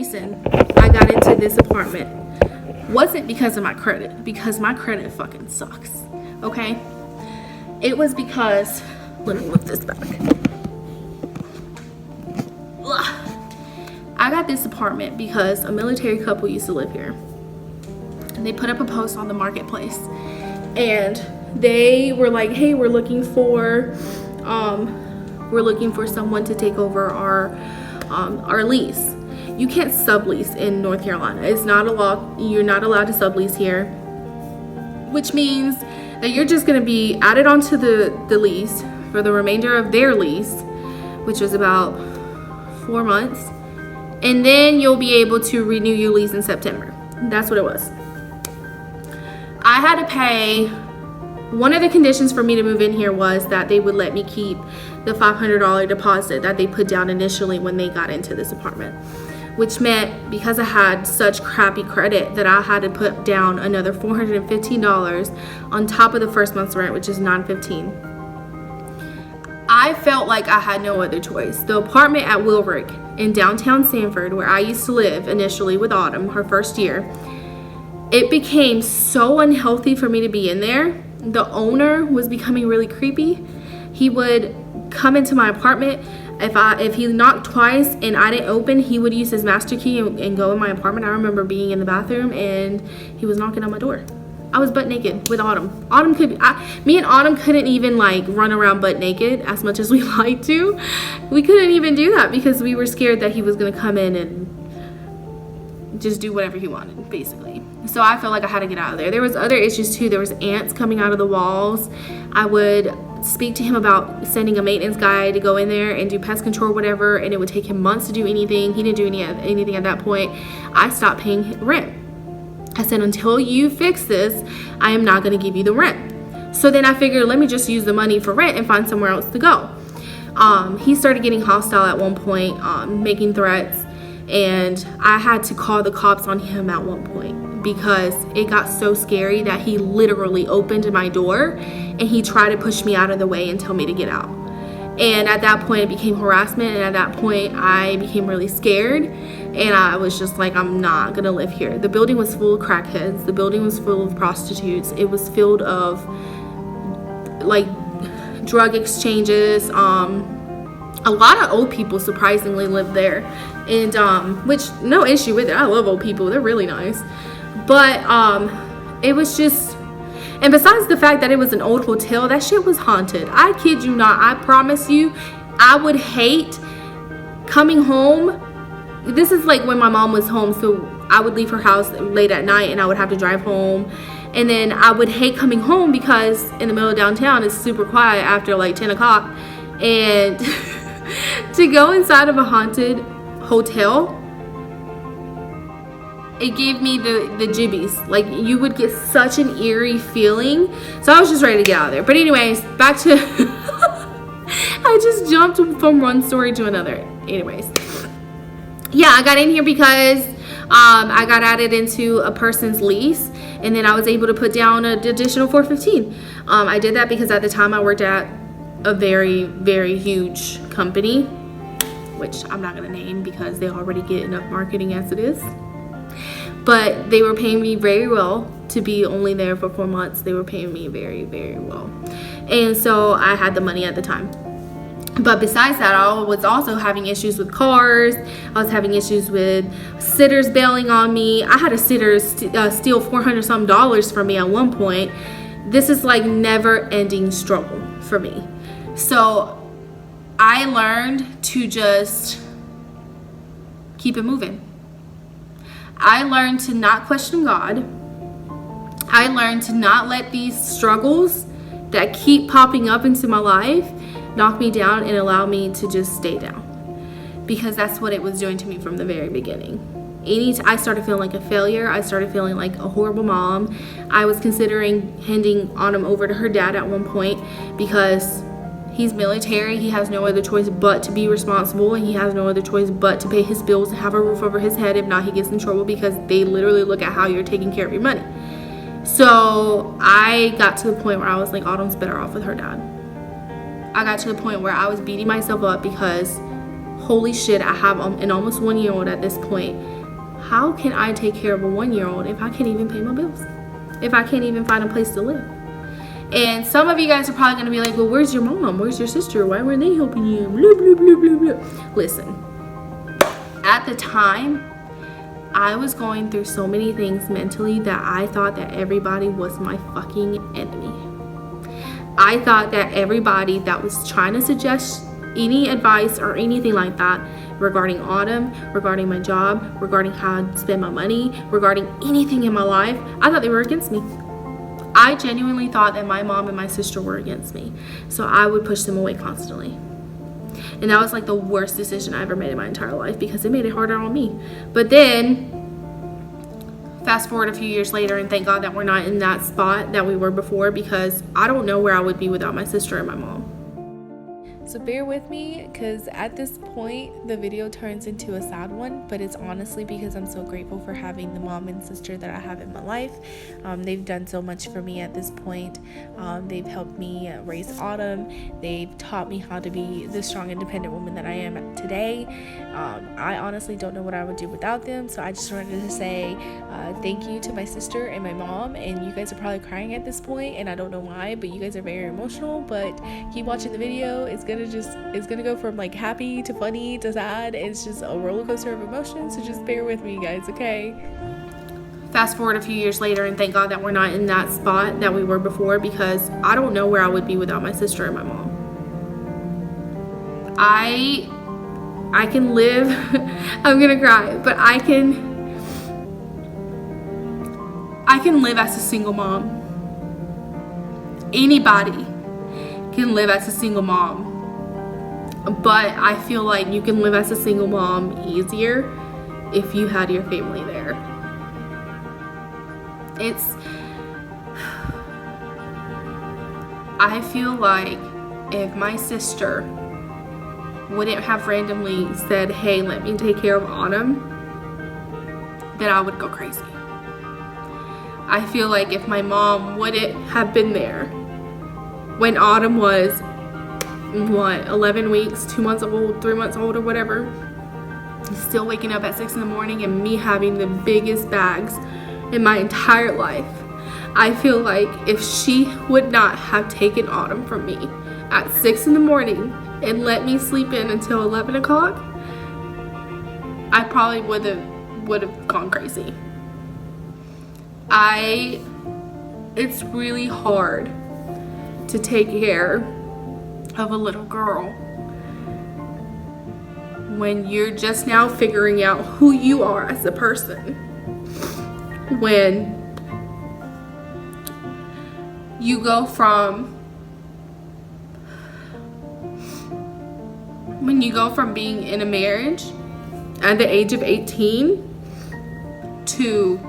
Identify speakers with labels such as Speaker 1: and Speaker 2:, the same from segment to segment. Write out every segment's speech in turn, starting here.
Speaker 1: reason I got into this apartment wasn't because of my credit, because my credit fucking sucks, okay? It was because, let me lift this back. Ugh. I got this apartment because a military couple used to live here. And they put up a post on the marketplace. And they were like, hey, we're looking for someone to take over our lease. You can't sublease in North Carolina. It's not a law. You're not allowed to sublease here, which means that you're just going to be added onto the lease for the remainder of their lease, which was about 4 months, and then you'll be able to renew your lease in September. That's what it was. I had to pay. One of the conditions for me to move in here was that they would let me keep the $500 deposit that they put down initially when they got into this apartment, which meant because I had such crappy credit that I had to put down another $415 on top of the first month's rent, which is $915. I felt like I had no other choice. The apartment at Wilrick in downtown Sanford, where I used to live initially with Autumn, her first year, it became so unhealthy for me to be in there. The owner was becoming really creepy. He would come into my apartment. If he knocked twice and I didn't open, he would use his master key and go in my apartment. I remember being in the bathroom and he was knocking on my door. I was butt naked with Autumn. Me and Autumn couldn't even like run around butt naked as much as we liked to. We couldn't even do that because we were scared that he was gonna come in and just do whatever he wanted, basically. So I felt like I had to get out of there. There was other issues too. There was ants coming out of the walls. I would speak to him about sending a maintenance guy to go in there and do pest control or whatever, and it would take him months to do anything. He didn't do anything at that point. I stopped paying rent. I said, until you fix this, I am not going to give you the rent. So then I figured, let me just use the money for rent and find somewhere else to go. He started getting hostile at one point, making threats, and I had to call the cops on him at one point because it got so scary that he literally opened my door and he tried to push me out of the way and tell me to get out. And at that point it became harassment, and at that point I became really scared, and I was just like, I'm not gonna live here. The building was full of crackheads. The building was full of prostitutes. It was filled of like drug exchanges. A lot of old people surprisingly lived there, and which, no issue with it. I love old people. They're really nice. But it was just, and besides the fact that it was an old hotel, that shit was haunted. I kid you not. I promise you, I would hate coming home. This is like when my mom was home, so I would leave her house late at night and I would have to drive home. And then I would hate coming home because in the middle of downtown it's super quiet after like 10 o'clock. And to go inside of a haunted hotel, it gave me the jibbies. Like, you would get such an eerie feeling. So I was just ready to get out of there. But anyways, back to I just jumped from one story to another. Anyways, yeah, I got in here because I got added into a person's lease, and then I was able to put down an additional $415. I did that because at the time I worked at a very, very huge company, which I'm not gonna name because they already get enough marketing as it is. But they were paying me very well to be only there for 4 months. They were paying me very, very well. And so I had the money at the time. But besides that, I was also having issues with cars. I was having issues with sitters bailing on me. I had a sitter steal $400 something from me at one point. This is like never ending struggle for me. So I learned to just keep it moving. I learned to not question God. I learned to not let these struggles that keep popping up into my life knock me down and allow me to just stay down, because that's what it was doing to me from the very beginning. I started feeling like a failure. I started feeling like a horrible mom. I was considering handing Autumn over to her dad at one point because he's military. He has no other choice but to be responsible, and he has no other choice but to pay his bills and have a roof over his head. If not, he gets in trouble because they literally look at how you're taking care of your money. So I got to the point where I was like, Autumn's better off with her dad. I got to the point where I was beating myself up because holy shit, I have an almost 1-year-old at this point. How can I take care of a 1-year-old if I can't even pay my bills? If I can't even find a place to live? And some of you guys are probably going to be like, well, where's your mom? Where's your sister? Why weren't they helping you? Blah, blah, blah, blah, blah. Listen, at the time, I was going through so many things mentally that I thought that everybody was my fucking enemy. I thought that everybody that was trying to suggest any advice or anything like that regarding Autumn, regarding my job, regarding how I'd spend my money, regarding anything in my life, I thought they were against me. I genuinely thought that my mom and my sister were against me. So I would push them away constantly. And that was like the worst decision I ever made in my entire life because it made it harder on me. But then, fast forward a few years later, and thank God that we're not in that spot that we were before, because I don't know where I would be without my sister and my mom. So bear with me, because at this point the video turns into a sad one, but it's honestly because I'm so grateful for having the mom and sister that I have in my life. They've done so much for me at this point. They've helped me raise Autumn. They've taught me how to be the strong, independent woman that I am today. I honestly don't know what I would do without them, so I just wanted to say thank you to my sister and my mom. And you guys are probably crying at this point, and I don't know why, but you guys are very emotional. But keep watching the video. It's gonna go from like happy to funny to sad. It's just a roller coaster of emotions, so just bear with me, guys, okay? Fast forward a few years later, and thank God that we're not in that spot that we were before, because I don't know where I would be without my sister and my mom. I can live I'm gonna cry, but I can live as a single mom. Anybody can live as a single mom. But I feel like you can live as a single mom easier if you had your family there. I feel like if my sister wouldn't have randomly said, hey, let me take care of Autumn, then I would go crazy. I feel like if my mom wouldn't have been there when Autumn was 11 weeks, 2 months old, 3 months old, or whatever, still waking up at 6 in the morning and me having the biggest bags in my entire life, I feel like if she would not have taken Autumn from me at 6 in the morning and let me sleep in until 11 o'clock, I probably would have gone crazy. It's really hard to take care of a little girl when you're just now figuring out who you are as a person. When you go from being in a marriage at the age of 18 to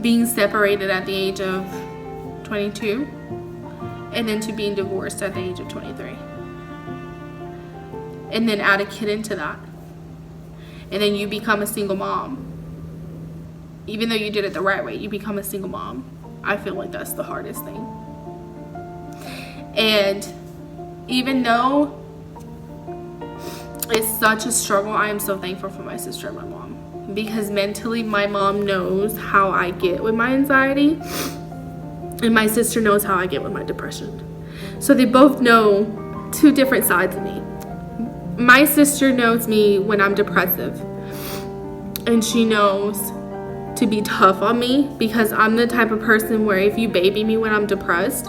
Speaker 1: being separated at the age of 22, and then to being divorced at the age of 23. And then add a kid into that. And then you become a single mom. Even though you did it the right way, you become a single mom. I feel like that's the hardest thing. And even though it's such a struggle, I am so thankful for my sister and my mom. Because mentally, my mom knows how I get with my anxiety, and my sister knows how I get with my depression. So they both know two different sides of me. My sister knows me when I'm depressive, and she knows to be tough on me, because I'm the type of person where if you baby me when I'm depressed,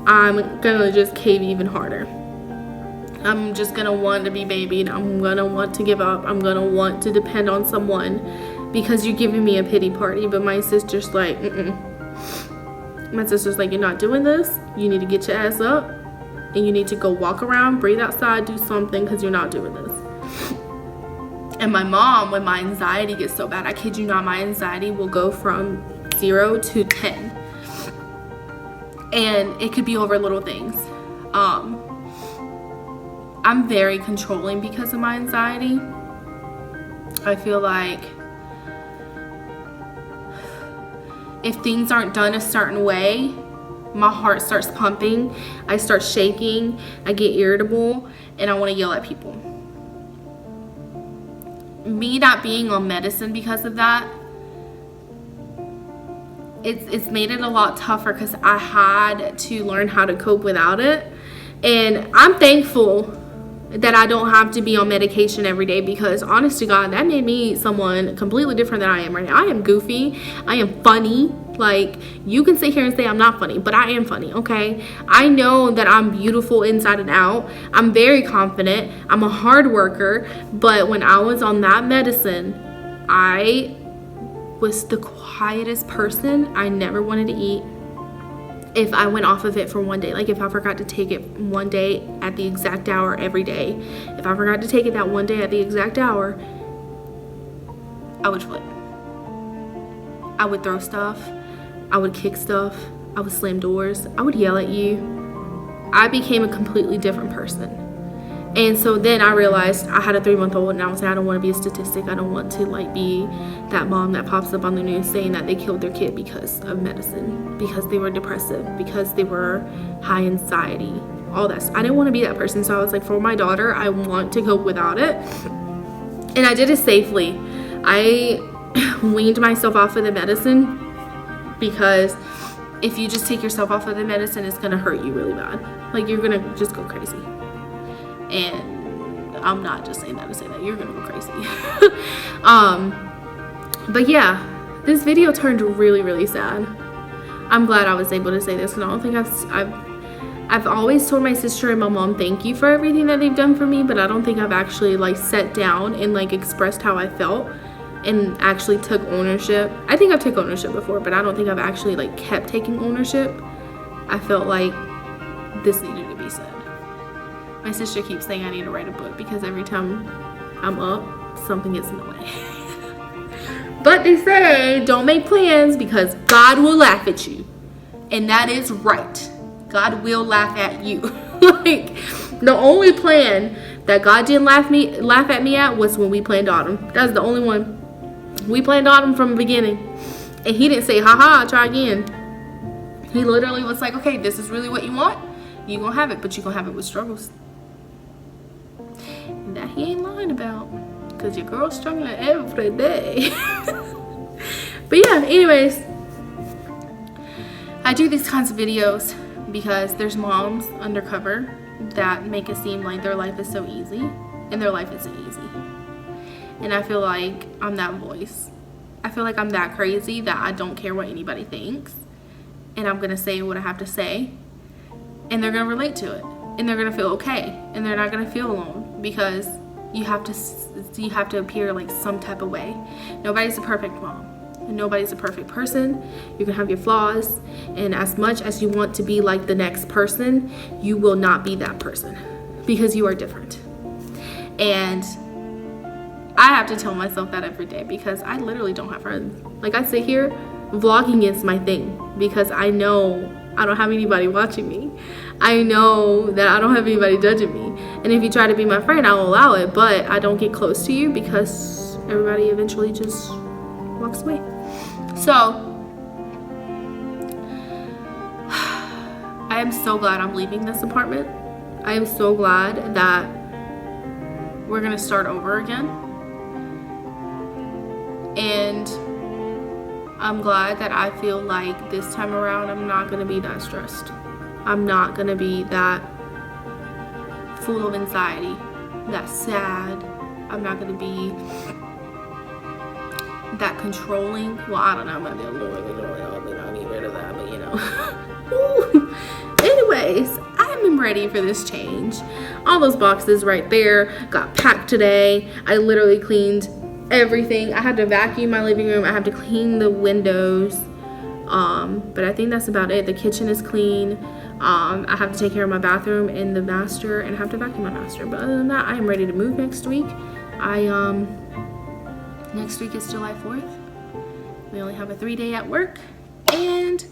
Speaker 1: I'm gonna just cave even harder. I'm just gonna want to be babied. I'm gonna want to give up. I'm gonna want to depend on someone because you're giving me a pity party. But my sister's like, My sister's like, you're not doing this. You need to get your ass up and you need to go walk around, breathe outside, do something, because you're not doing this. And my mom, when my anxiety gets so bad, I kid you not, my anxiety will go from 0 to 10. And it could be over little things. I'm very controlling because of my anxiety. I feel like if things aren't done a certain way, my heart starts pumping, I start shaking, I get irritable, and I want to yell at people. Me not being on medicine because of that, it's made it a lot tougher because I had to learn how to cope without it. And I'm thankful that I don't have to be on medication every day, because honest to God, that made me someone completely different than I am right now. I am goofy. I am funny. Like, you can sit here and say I'm not funny, but I am funny, okay? I know that I'm beautiful inside and out. I'm very confident. I'm a hard worker. But when I was on that medicine, I was the quietest person. I never wanted to eat. If I went off of it for one day, like if I forgot to take it one day at the exact hour every day, if I forgot to take it that one day at the exact hour, I would flip. I would throw stuff. I would kick stuff. I would slam doors. I would yell at you. I became a completely different person. And so then I realized I had a 3-month-old, and I was like, I don't want to be a statistic. I don't want to like be that mom that pops up on the news saying that they killed their kid because of medicine, because they were depressive, because they were high anxiety, all that. I didn't want to be that person. So I was like, for my daughter, I want to cope without it. And I did it safely. I weaned myself off of the medicine, because if you just take yourself off of the medicine, it's going to hurt you really bad. Like, you're going to just go crazy. And I'm not just saying that to say that. You're gonna go crazy. But yeah, this video turned really, really sad. I'm glad I was able to say this, because I don't think I've always told my sister and my mom thank you for everything that they've done for me, but I don't think I've actually like sat down and like expressed how I felt and actually took ownership. I think I've taken ownership before, but I don't think I've actually like kept taking ownership. I felt like this needed to be said. My sister keeps saying I need to write a book, because every time I'm up, something gets in the way. But they say don't make plans, because God will laugh at you. And that is right. God will laugh at you. Like, the only plan that God didn't laugh at me at was when we planned Autumn. That was the only one. We planned Autumn from the beginning. And he didn't say, haha, try again. He literally was like, okay, this is really what you want. You're going to have it, but you're going to have it with struggles. And that he ain't lying about, because your girl's struggling every day. But yeah, anyways, I do these kinds of videos because there's moms undercover that make it seem like their life is so easy, and their life isn't easy. And I feel like I'm that voice. I feel like I'm that crazy that I don't care what anybody thinks, and I'm gonna say what I have to say, and they're gonna relate to it, and they're gonna feel okay, and they're not gonna feel alone, because you have to appear like some type of way. Nobody's a perfect mom. Nobody's a perfect person. You're gonna have your flaws, and as much as you want to be like the next person, you will not be that person, because you are different. And I have to tell myself that every day, because I literally don't have friends. Like, I sit here, vlogging is my thing, because I know I don't have anybody watching me. I know that I don't have anybody judging me. And if you try to be my friend, I'll allow it, but I don't get close to you, because everybody eventually just walks away. So I am so glad I'm leaving this apartment. I am so glad that we're gonna start over again. And I'm glad that I feel like this time around I'm not gonna be that stressed. I'm not gonna be that full of anxiety, that sad. I'm not gonna be that controlling. Well, I don't know, I might be a little bit, I'll get rid of that, but you know. Anyways, I'm ready for this change. All those boxes right there got packed today. I literally cleaned everything. I had to vacuum my living room. I have to clean the windows. But I think that's about it. The kitchen is clean. I have to take care of my bathroom and the master, and I have to vacuum my master. But other than that, I am ready to move next week. Next week is July 4th. We only have a 3-day at work, and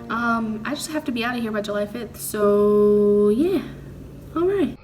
Speaker 1: I just have to be out of here by July 5th. So yeah, all right.